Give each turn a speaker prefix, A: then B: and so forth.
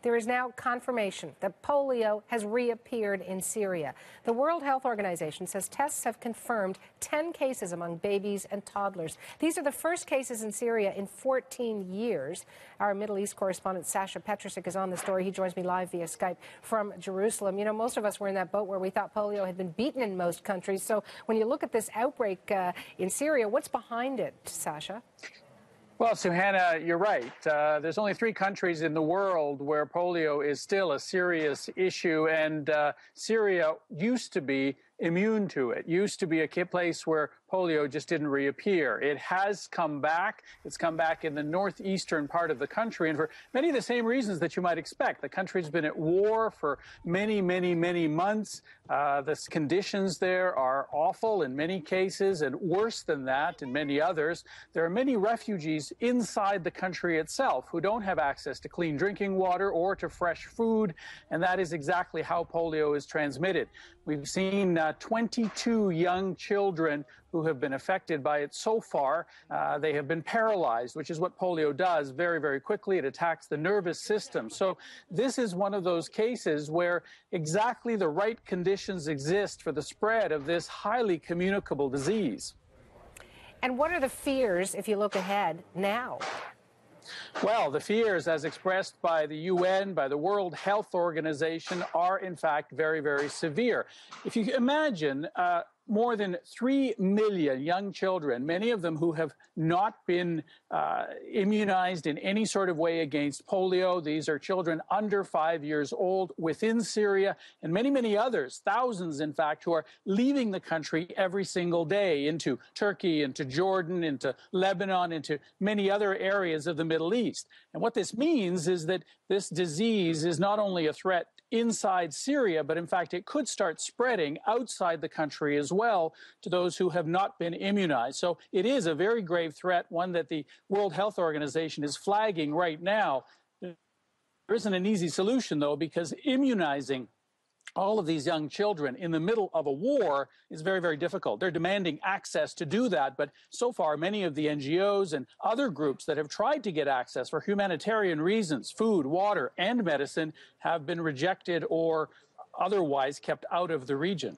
A: There is now confirmation that polio has reappeared in Syria. The World Health Organization says tests have confirmed 10 cases among babies and toddlers. These are the first cases in Syria in 14 years. Our Middle East correspondent Sasha Petrusik is on the story. He joins me live via Skype from Jerusalem. You know, most of us were in that boat where we thought polio had been beaten in most countries. So when you look at this outbreak in Syria, what's behind it, Sasha?
B: Well, Suhanna, you're right. There's only 3 countries in the world where polio is still a serious issue, and Syria used to be immune to it, used to be a place where polio just didn't reappear. It has come back. It's come back in the northeastern part of the country, and for many of the same reasons that you might expect. The country's been at war for many months. The conditions there are awful in many cases, and worse than that in many others. There are many refugees inside the country itself who don't have access to clean drinking water or to fresh food, and that is exactly how polio is transmitted. We've seen 22 young children who have been affected by it so far. They have been paralyzed, which is what polio does very quickly. It attacks the nervous system. So this is one of those cases where exactly the right conditions exist for the spread of this highly communicable disease.
A: And what are the fears, if you look ahead now?
B: Well, the fears, as expressed by the UN, by the World Health Organization, are in fact very severe. If you imagine more than 3 million young children, many of them who have not been immunized in any sort of way against polio. These are children under 5 years old within Syria, and many others, thousands in fact, who are leaving the country every single day into Turkey, into Jordan, into Lebanon, into many other areas of the Middle East. And what this means is that this disease is not only a threat inside Syria, but in fact it could start spreading outside the country as well to those who have not been immunized. So it is a very grave threat, one that the World Health Organization is flagging right now. There isn't an easy solution, though, because immunizing all of these young children in the middle of a war is very difficult. They're demanding access to do that, but so far many of the NGOs and other groups that have tried to get access for humanitarian reasons, food, water, and medicine, have been rejected or otherwise kept out of the region.